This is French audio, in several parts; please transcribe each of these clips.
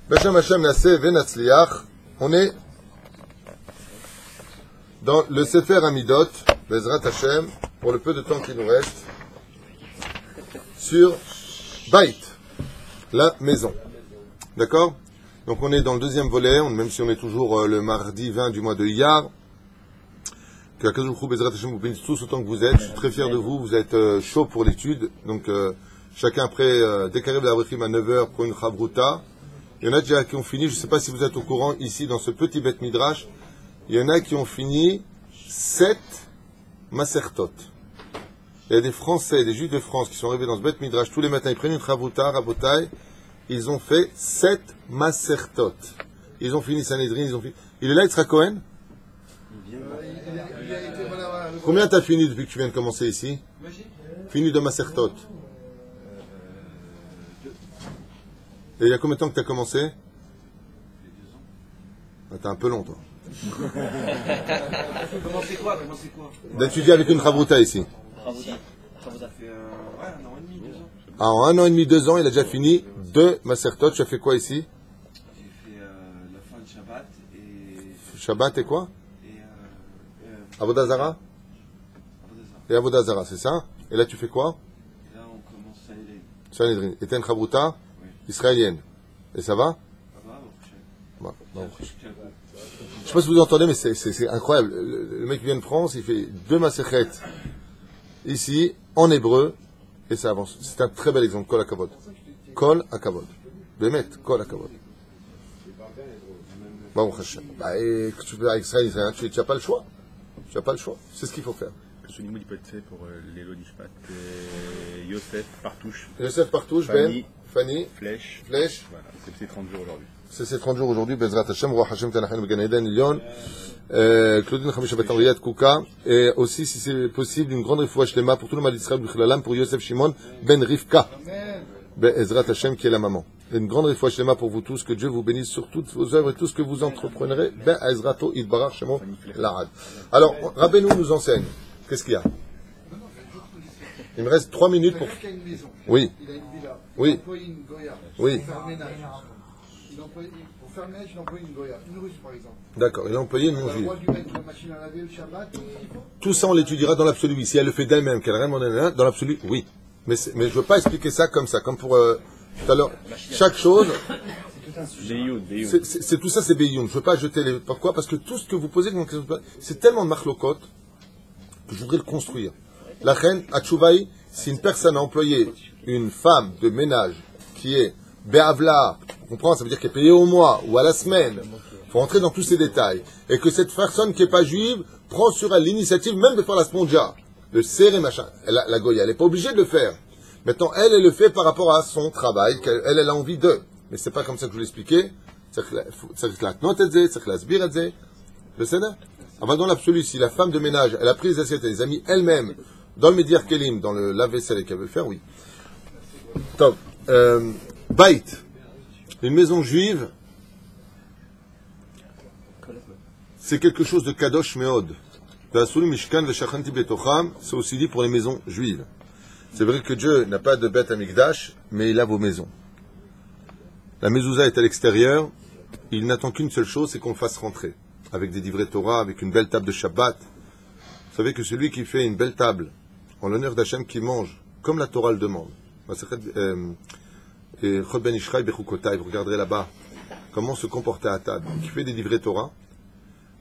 Beshem Hashem Naseh Venatzliach, on est dans le Sefer Amidot, Bezrat Hashem, pour le peu de temps qu'il nous reste, sur Bait, la maison. D'accord? Donc on est dans le deuxième volet, même si on est toujours le mardi 20 du mois de Iyar. Que Akadosh Baruch Hu Bezrat Hashem vous bénisse tous autant que vous êtes. Je suis très fier de vous, vous êtes chaud pour l'étude. Donc chacun après déclaré de la Avrechim à 9h pour une Chabruta. Il y en a déjà qui ont fini, je ne sais pas si vous êtes au courant, ici dans ce petit Beth Midrash, il y en a qui ont fini 7 Masertot. Il y a des Français, des Juifs de France qui sont arrivés dans ce Beth Midrash tous les matins, ils prennent une Chabruta, Rabotai, ils ont fait 7 Masertot. Ils ont fini Sanhedrin, ils ont fini... Il est là, Yitzhak Cohen? Combien t'as fini depuis que tu viens de commencer ici? Fini de Masertot. Et il y a combien de temps que tu as commencé? Ah, t'es un peu long, toi. Commencez quoi? D'étudier avec une Chabruta ici. Ça vous a fait un an et demi, 2 ans. Ah, en 1 an et demi, 2 ans, il a déjà fini 2 Masertot. Tu as fait quoi ici? J'ai fait la fin de Shabbat et... Shabbat et quoi? Et Avodah Zara? Et Avodah Zara, c'est ça? Et là, tu fais quoi? là, on commence à aller. Sanhedrin. Et t'as une Chabruta Oui. israélienne. Et ça va? Ça va, prochain. Bon, bon. Je Je sais pas si vous entendez, mais c'est incroyable. Le mec qui vient de France, il fait 2 Maserhet ici, en hébreu, et ça avance. C'est un très bel exemple. Kol HaKavod. Kol HaKavod. Bémet, Kol HaKavod. Bon, bah, et que tu fais avec Israël, tu n'as pas le choix. Tu n'as pas le choix. C'est ce qu'il faut faire. Ce niveau il peut être fait pour Lélo Nishpat, Yosef, Partouche. Yosef Partouche, Fanny, Flèche. Voilà, c'est 30 jours aujourd'hui. C'est 30 jours aujourd'hui, Bezrat Hashem, Roi Hashem Tanachan Began Eden Lyon, Claudine Khamisha Batariyat Kouka, et aussi, si c'est possible, une grande refoua shlema pour tout le mal d'Israël, pour Yosef Shimon Ben Rivka, Bezrat Hashem qui est la maman. Et une grande refoua shlema pour vous tous, que Dieu vous bénisse sur toutes vos œuvres et tout ce que vous entreprendrez, Ben Ezrato Idbarach Shemo Lahad. Alors, Rabbeinu nous enseigne, qu'est-ce qu'il y a? Il me reste 3 minutes pour... Il a une maison. Oui. Il a une villa. Oui. Il a employé une goya. Oui. Pour faire ménage. Pour faire ménage, il a employé une goya. Une russe, par exemple. D'accord, il a employé une On a le non-juive. droit de lui mettre la machine à laver, le Shabbat, tout ce qu'il faut. Tout ça, on l'étudiera dans l'absolu, oui. Si elle le fait d'elle-même, qu'elle a rien demandé, dans l'absolu, oui. Mais je ne veux pas expliquer ça comme ça, comme pour tout à l'heure. Chaque chose, c'est tout ça, c'est Beyoun. Je ne veux pas jeter les... Pourquoi? Parce que tout ce que vous posez comme question, c'est tellement de marlokot que je voudrais le construire. La reine, Atchouvaï, si une personne a employé une femme de ménage qui est Be'avla, tu comprends, ça veut dire qu'elle est payée au mois ou à la semaine, il faut rentrer dans tous ces détails, et que cette personne qui n'est pas juive prend sur elle l'initiative même de faire la sponja, de serrer machin, la goya, elle n'est pas obligée de le faire. Maintenant, elle le fait par rapport à son travail, elle a envie de. Mais c'est pas comme ça que je vous l'expliquais. C'est que la tnotet zé, c'est que la sbir zé. Le sénat. Enfin, dans l'absolu, si la femme de ménage, elle a pris les assiettes, elle les a mis elle-même dans le médiar kelim, dans le lave-vaisselle et qu'elle veut le faire, oui. Top. Bait. Une maison juive, c'est quelque chose de kadosh meod. C'est aussi dit pour les maisons juives. C'est vrai que Dieu n'a pas de bête Amikdash, mais il a vos maisons. La mezouza est à l'extérieur, il n'attend qu'une seule chose, c'est qu'on le fasse rentrer. Avec des livrets Torah, avec une belle table de Shabbat. Vous savez que celui qui fait une belle table, en l'honneur d'Hachem, qui mange, comme la Torah le demande, et Chod Ben Ishraï Bechukotai, vous regarderez là-bas, comment se comporter à table, qui fait des livrets Torah.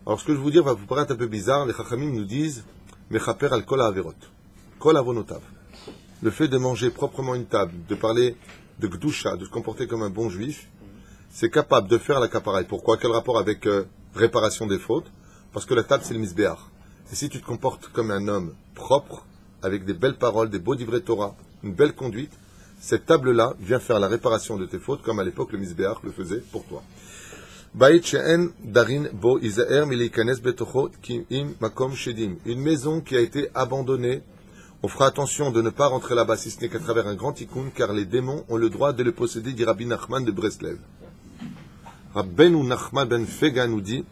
Alors ce que je vais vous dire va vous paraître un peu bizarre, les Chachamim nous disent, Mechaper al kol ha'averot, kol avonotav. Le fait de manger proprement une table, de parler de Gdusha, de se comporter comme un bon juif, c'est capable de faire la caparaï. Pourquoi? Quel rapport avec réparation des fautes? Parce que la table, c'est le misbéach. Et si tu te comportes comme un homme propre, avec des belles paroles, des beaux livrets Torah, une belle conduite, cette table-là vient faire la réparation de tes fautes, comme à l'époque le misbéach le faisait pour toi. Une maison qui a été abandonnée. On fera attention de ne pas rentrer là-bas si ce n'est qu'à travers un grand tikkun, car les démons ont le droit de le posséder, dit Rabbi Nachman de Breslev. Rabbeinu Nachman ben Fega nous dit,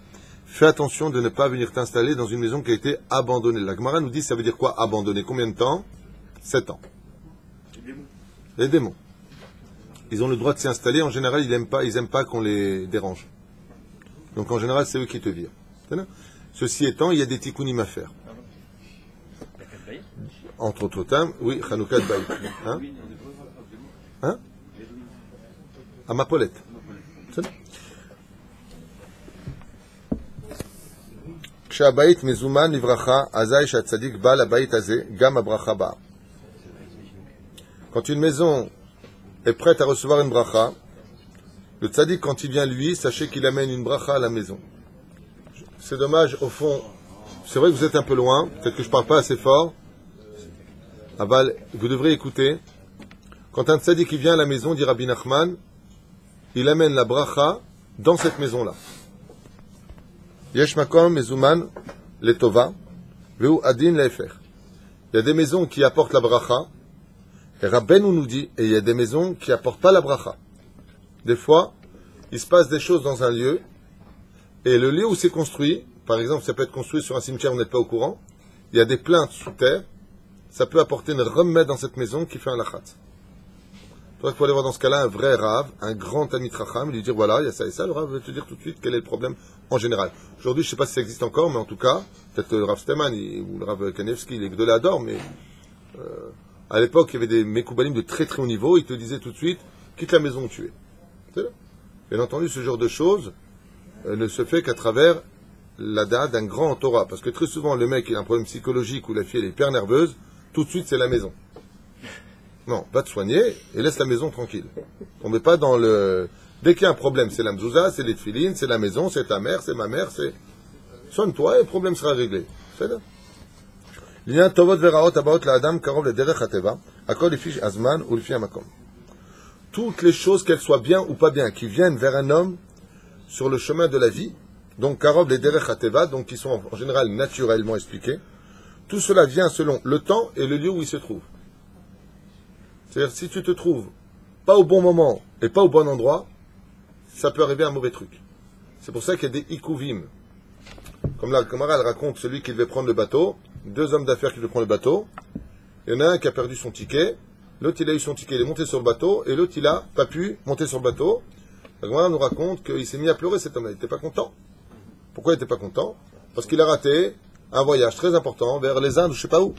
fais attention de ne pas venir t'installer dans une maison qui a été abandonnée. La Gemara nous dit, ça veut dire quoi abandonner? Combien de temps? 7 ans. Les démons. ils ont le droit de s'y installer. En général, ils aiment pas qu'on les dérange. Donc en général, c'est eux qui te virent. Ceci étant, il y a des tikkunim à faire. Entre autres termes, oui, Hanouka de Baït. Hein? Amapolette. כשהבית מזומן לברכה, אזי שהצדיק בא לבית הזה, גם הברכה באה. Quand une maison est prête à recevoir une bracha, le tzaddik, quand il vient lui, sachez qu'il amène une bracha à la maison. C'est dommage, au fond, c'est vrai que vous êtes un peu loin, peut-être que je ne parle pas assez fort. Aval, vous devrez écouter. Quand un tzaddik qui vient à la maison, dit Rabbi Nachman, il amène la bracha dans cette maison-là. Yesh makom mezuman letova, veu adin lefer. Il y a des maisons qui apportent la bracha, et Rabbeinu nous dit, et il y a des maisons qui apportent pas la bracha. Des fois, il se passe des choses dans un lieu, et le lieu où c'est construit, par exemple, ça peut être construit sur un cimetière, vous n'êtes pas au courant, il y a des plaintes sous terre, ça peut apporter une remède dans cette maison qui fait un lachat. Il faut aller voir dans ce cas-là un vrai Rav, un grand Talmid Chacham, lui dire voilà, il y a ça et ça, le Rav va te dire tout de suite quel est le problème en général. Aujourd'hui, je ne sais pas si ça existe encore, mais en tout cas, peut-être le Rav Steman ou le Rav Kanevski, il est Gdolé Ador, mais à l'époque, il y avait des Mekoubalim de très très haut niveau, ils te disaient tout de suite, quitte la maison où tu es. C'est là. Bien entendu, ce genre de choses ne se fait qu'à travers la date d'un grand en Torah, parce que très souvent, le mec il a un problème psychologique ou la fille elle est hyper nerveuse, tout de suite c'est la maison. Non, va te soigner et laisse la maison tranquille. On ne met pas dans le... Dès qu'il y a un problème, c'est la mzouza, c'est les tefilines, c'est la maison, c'est ta mère, c'est ma mère, c'est... Sonne-toi et le problème sera réglé. C'est là. L'Inyan tovot veraot abaot la adam karov le derech hateva, akol lefi azman ou lefi amakom. Toutes les choses, qu'elles soient bien ou pas bien, qui viennent vers un homme sur le chemin de la vie, donc karov le derech hateva, donc qui sont en général naturellement expliquées, tout cela vient selon le temps et le lieu où il se trouve. C'est-à-dire, si tu te trouves pas au bon moment et pas au bon endroit, ça peut arriver un mauvais truc. C'est pour ça qu'il y a des ikuvim. Comme la Gemara, elle raconte celui qui devait prendre le bateau, deux hommes d'affaires qui devaient prendre le bateau, il y en a un qui a perdu son ticket, l'autre il a eu son ticket, il est monté sur le bateau, et l'autre il a pas pu monter sur le bateau. La Gemara nous raconte qu'il s'est mis à pleurer cet homme-là, il n'était pas content. Pourquoi il n'était pas content? Parce qu'il a raté un voyage très important vers les Indes, je sais pas où.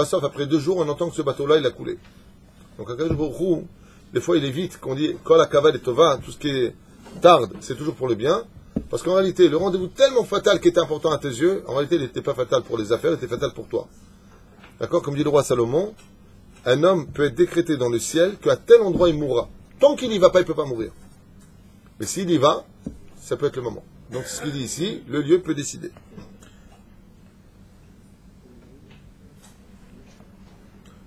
Sauf après 2 jours, on entend que ce bateau-là, il a coulé. Donc, Akadosh Baruch Hu, des fois, il évite qu'on dit Kol HaKavod et Tova, tout ce qui est tarde, c'est toujours pour le bien. Parce qu'en réalité, le rendez-vous tellement fatal qui était important à tes yeux, en réalité, il n'était pas fatal pour les affaires, il était fatal pour toi. D'accord? Comme dit le roi Salomon, un homme peut être décrété dans le ciel qu'à tel endroit il mourra. Tant qu'il n'y va pas, il ne peut pas mourir. Mais s'il y va, ça peut être le moment. Donc, ce qu'il dit ici, le lieu peut décider.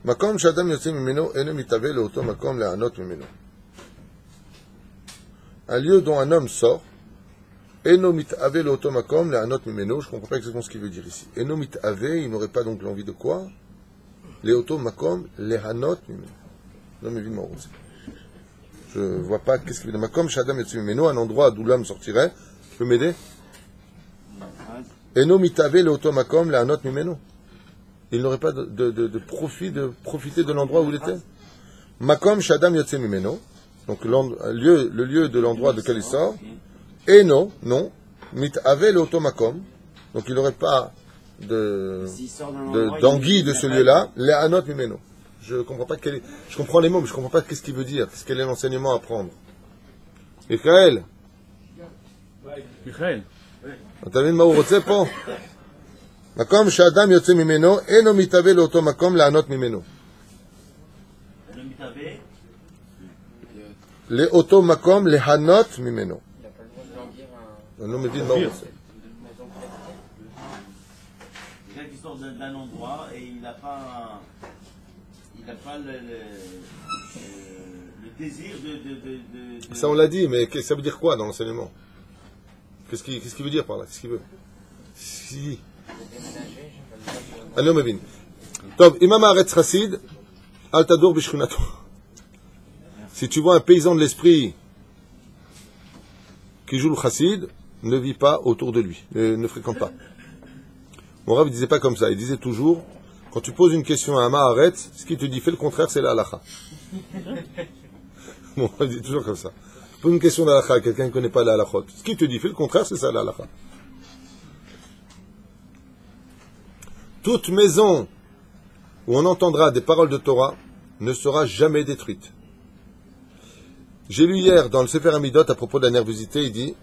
מקום שאדם יוצא ממנו, אינו מתהווה לאותו מקום לענות ממנו. Un lieu dont un homme sort, אינו מתהווה לאותו מקום לענות ממנו, je ne comprends pas exactement ce qu'il veut dire ici. אינו מתהווה, il n'aurait pas donc l'envie de quoi? לאותו מקום לענות ממנו. Je ne mבין מה הוא רוצה. Je ne vois pas qu'est-ce qu'il veut dire. מקום שאדם יוצא ממנו, un endroit d'où l'homme sortirait. Tu peux m'aider? אינו מתהווה לאותו מקום לענות ממנו. Il n'aurait pas de profiter de l'endroit où il était. Makom shadam yotze mimeno, donc le lieu de l'endroit de lequel il sort. Eno, non, mitave l'auto makom, donc il n'aurait pas d'anguille de ce lieu-là. Le'anot mimeno. Je comprends pas je comprends les mots, mais je comprends pas qu'est-ce qu'il veut dire, quel est l'enseignement à prendre. Michael. אתה מבין מה הוא רוצה פה? מקום שאדם יוצא ממנו, אינו מתהווה לאותו מקום לענות ממנו. לאותו מקום להנות ממנו. אני לא מבין מה הוא רוצה. Quelqu'un qui sort d'un endroit et il n'a pas le désir de... Ça on l'a dit, mais ça veut dire quoi dans l'enseignement? Qu'est-ce qu'il veut dire par là? Qu'est-ce qu'il veut? Si. אני לא מבין. טוב, imam haaretz chassid, al tadur b'shchunato. Si tu vois un paysan de l'esprit qui joue le chassid, ne vis pas autour de lui, ne fréquente pas. Mon Rav ne disait pas comme ça, il disait toujours, quand tu poses une question à un haaretz, ce qui te dit fais le contraire, c'est la halacha. Bon, on dit toujours comme ça. Pose une question d'halakha, quelqu'un qui ne connaît pas la halachot. Ce qu'il te dit, fais le contraire, c'est ça la halakha. Toute maison où on entendra des paroles de Torah ne sera jamais détruite. J'ai lu hier dans le Sefer Amidot à propos de la nervosité, il dit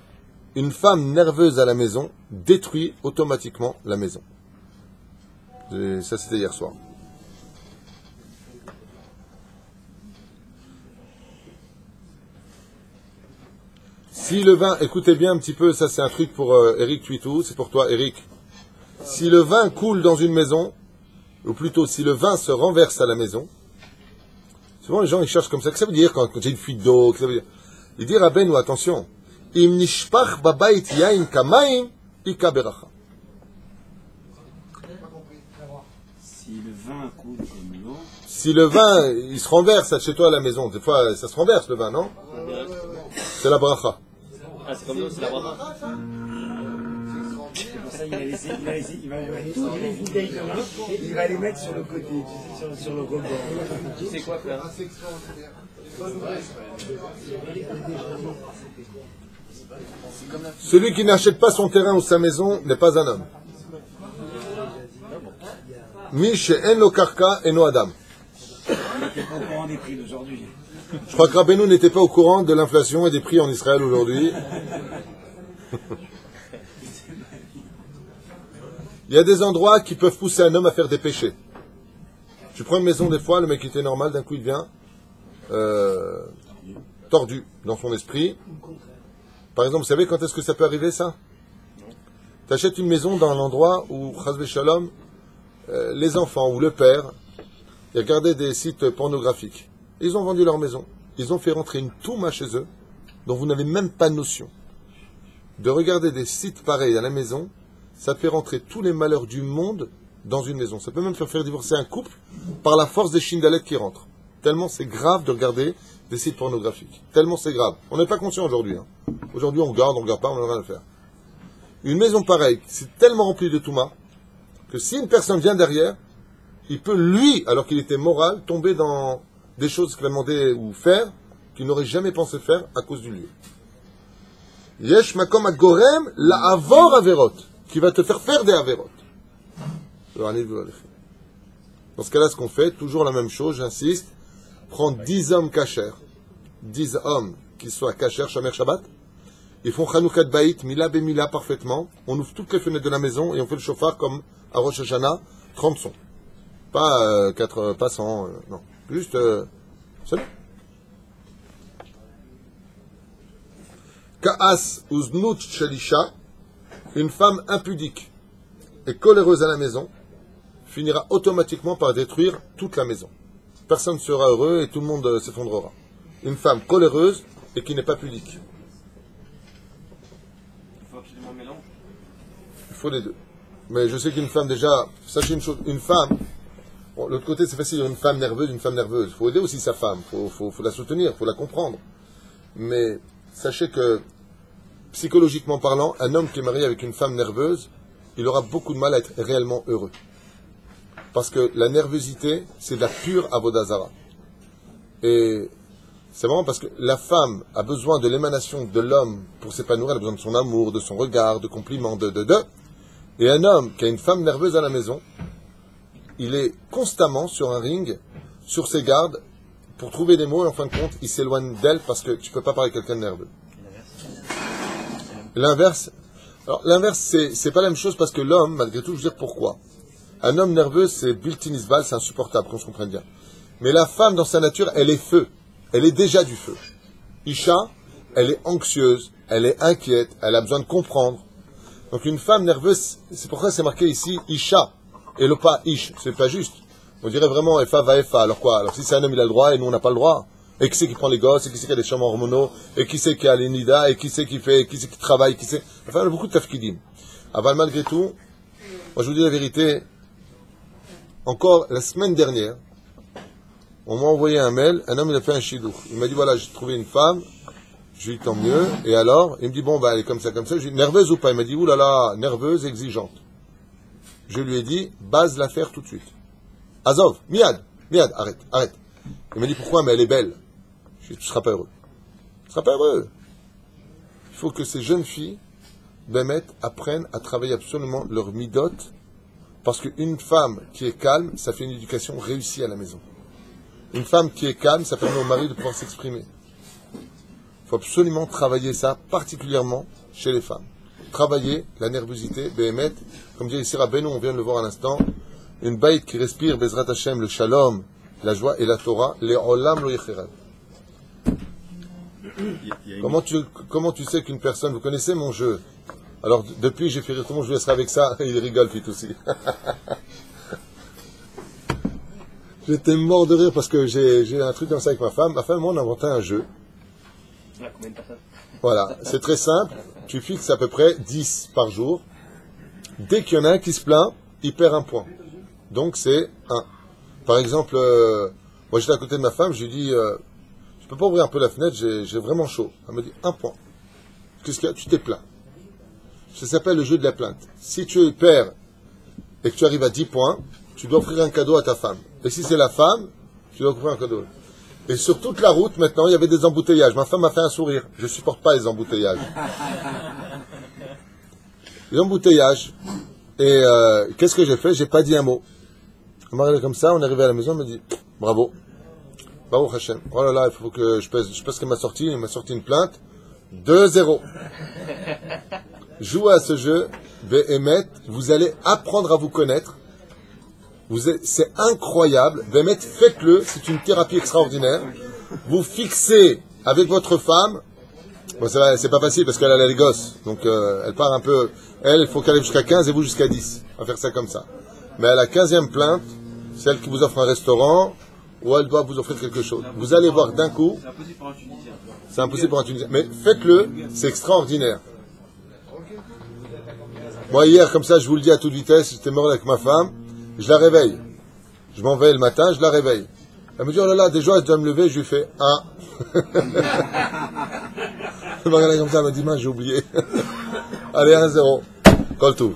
une femme nerveuse à la maison détruit automatiquement la maison. Et ça, c'était hier soir. Si le vin, écoutez bien un petit peu, ça c'est un truc pour Eric Tuitou, c'est pour toi Eric. Si le vin coule dans une maison, ou plutôt si le vin se renverse à la maison, souvent les gens ils cherchent comme ça. Qu'est-ce que ça veut dire quand j'ai une fuite d'eau? Qu'est-ce que ça veut dire? Il dit Rabbeinu, attention, im nishpach babayit yain kamaim ika beracha. Si le vin coule comme l'eau. Si le vin il se renverse chez toi à la maison, des fois ça se renverse le vin, non? C'est la bracha. Ah, c'est comme l'eau, c'est la bracha. C'est pour ça qu'il a laissé, il va mettre toutes les bouteilles de vin, il va les mettre sur le côté, sur le rebord. Tu sais quoi faire? Celui qui n'achète pas son terrain ou sa maison n'est pas un homme. Mi she'en lo karka eno adam. Il n'était pas au courant des prix d'aujourd'hui. Je crois que Rabbeinu n'était pas au courant de l'inflation et des prix en Israël aujourd'hui. Il y a des endroits qui peuvent pousser un homme à faire des péchés. Tu prends une maison des fois, le mec était normal, d'un coup il vient tordu dans son esprit. Par exemple, vous savez quand est-ce que ça peut arriver ça? Tu achètes une maison dans un endroit où, chas v'shalom, les enfants ou le père, il regardait des sites pornographiques. Ils ont vendu leur maison. Ils ont fait rentrer une touma chez eux, dont vous n'avez même pas notion. De regarder des sites pareils à la maison, ça fait rentrer tous les malheurs du monde dans une maison. Ça peut même faire divorcer un couple par la force des chindalettes qui rentrent. Tellement c'est grave de regarder des sites pornographiques. Tellement c'est grave. On n'est pas conscient aujourd'hui. Aujourd'hui, on regarde pas, on n'a rien à faire. Une maison pareille, c'est tellement rempli de touma, que si une personne vient derrière, il peut, lui, alors qu'il était moral, tomber dans des choses qu'il a demandé ou faire, qu'il n'aurait jamais pensé faire à cause du lieu. Yesh makom agorem la avor averot, qui va te faire des averot. Dans ce cas-là, ce qu'on fait, toujours la même chose, j'insiste, prendre 10 hommes cachers, 10 hommes qui soient cachers, Shamer Shabbat, ils font Chanukah Baït, Mila Bemila parfaitement, on ouvre toutes les fenêtres de la maison et on fait le chauffard comme à Rosh Hashanah, 30 sons. Pas 100, non. Juste, c'est bon. Ka'as uznut shelisha, une femme impudique et coléreuse à la maison, finira automatiquement par détruire toute la maison. Personne ne sera heureux et tout le monde s'effondrera. Une femme coléreuse et qui n'est pas pudique. Il faut absolument mélanger. Il faut les deux. Mais je sais qu'une femme déjà, sachez une chose, une femme, bon, l'autre côté c'est facile, une femme nerveuse. Il faut aider aussi sa femme, il faut la soutenir, il faut la comprendre. Mais sachez que, psychologiquement parlant, un homme qui est marié avec une femme nerveuse, il aura beaucoup de mal à être réellement heureux. Parce que la nervosité, c'est de la pure avodah zara. Et c'est vraiment parce que la femme a besoin de l'émanation de l'homme pour s'épanouir, elle a besoin de son amour, de son regard, de compliments, Et un homme qui a une femme nerveuse à la maison, il est constamment sur un ring, sur ses gardes, pour trouver des mots, et en fin de compte, il s'éloigne d'elle parce que tu ne peux pas parler à quelqu'un de nerveux. L'inverse, alors l'inverse, c'est pas la même chose parce que l'homme, malgré tout, je veux dire pourquoi. Un homme nerveux, c'est built-in isbal, c'est insupportable, qu'on se comprenne bien. Mais la femme, dans sa nature, elle est feu. Elle est déjà du feu. Isha, elle est anxieuse, elle est inquiète, elle a besoin de comprendre. Donc une femme nerveuse, c'est pourquoi c'est marqué ici Isha, et le pas Ish, c'est pas juste. On dirait vraiment Efa va Efa, alors quoi? Alors si c'est un homme, il a le droit, et nous on n'a pas le droit. Et qui c'est qui prend les gosses, et qui c'est qui a des champs hormonaux, et qui c'est qui a les nidas, et qui c'est qui fait, et qui c'est qui travaille, qui c'est... Enfin, il y a beaucoup de tafkidim. Aval, malgré tout, moi je vous dis la vérité, encore la semaine dernière, on m'a envoyé un mail, un homme il a fait un shidduch. Il m'a dit voilà, j'ai trouvé une femme, je lui dis tant mieux, et alors? Il me dit bon, bah elle est comme ça. Je lui dis nerveuse ou pas? Il m'a dit oulala, nerveuse, exigeante. Je lui ai dit, base l'affaire tout de suite. Azov, miad, arrête. Il m'a dit pourquoi? Mais elle est belle. Je Tu ne seras pas heureux. Tu ne seras pas heureux. Il faut que ces jeunes filles, Bémet, apprennent à travailler absolument leur midot, parce qu'une femme qui est calme, ça fait une éducation réussie à la maison. Une femme qui est calme, ça permet au mari de pouvoir s'exprimer. Il faut absolument travailler ça, particulièrement chez les femmes. Travailler la nervosité, Bémet, comme dit ici Rabbeinu, on vient de le voir à l'instant, une baït qui respire, Bezrat Hashem, le shalom, la joie et la Torah, les olam lo yechiral. Comment tu sais qu'une personne, vous connaissez mon jeu? Alors, depuis, j'ai fait rire tout le monde, je vous laisserai avec ça, il rigole, fit aussi. J'étais mort de rire parce que j'ai un truc comme ça avec ma femme. Ma femme et moi, on a inventé un jeu. Combien de personnes? Voilà, c'est très simple. Tu fixes à peu près 10 par jour. Dès qu'il y en a un qui se plaint, il perd un point. Donc, c'est 1. Par exemple, moi, j'étais à côté de ma femme, je lui dis, je peux pas ouvrir un peu la fenêtre, j'ai vraiment chaud. Elle me dit, 1 point. Qu'est-ce qu'il y a? Tu t'es plaint. Ça s'appelle le jeu de la plainte. Si tu perds et que tu arrives à 10 points, tu dois offrir un cadeau à ta femme. Et si c'est la femme, tu dois offrir un cadeau. Et sur toute la route, maintenant, il y avait des embouteillages. Ma femme m'a fait un sourire. Je ne supporte pas les embouteillages. Les embouteillages. Et qu'est-ce que j'ai fait? J'ai pas dit un mot. Elle m'a regardé comme ça, on est arrivé à la maison, elle m'a dit, bravo. Bravo Hachem. Oh là là, il faut que je pèse. Je sais pas ce qu'elle m'a sorti. Elle m'a sorti une plainte. 2-0. Jouez à ce jeu, Béhémet, vous allez apprendre à vous connaître. C'est incroyable. Béhémet, faites-le, c'est une thérapie extraordinaire. Vous fixez avec votre femme. Bon, c'est pas facile parce qu'elle a les gosses. Donc, elle part un peu. Elle, il faut qu'elle aille jusqu'à 15 et vous jusqu'à 10. On va faire ça comme ça. Mais à la 15e plainte, c'est elle qui vous offre un restaurant ou elle doit vous offrir quelque chose. Vous allez voir d'un coup. C'est impossible pour un Tunisien. C'est impossible pour un Tunisien. Mais faites-le, c'est extraordinaire. Moi, hier, comme ça, je vous le dis à toute vitesse, j'étais mort avec ma femme, je la réveille. Je m'en vais le matin, je la réveille. Elle me dit, oh là là, déjà, je dois me lever, je lui fais 1. Elle m'a regardé comme ça, elle m'a dit, mince, j'ai oublié. Allez, 1-0. Call tout.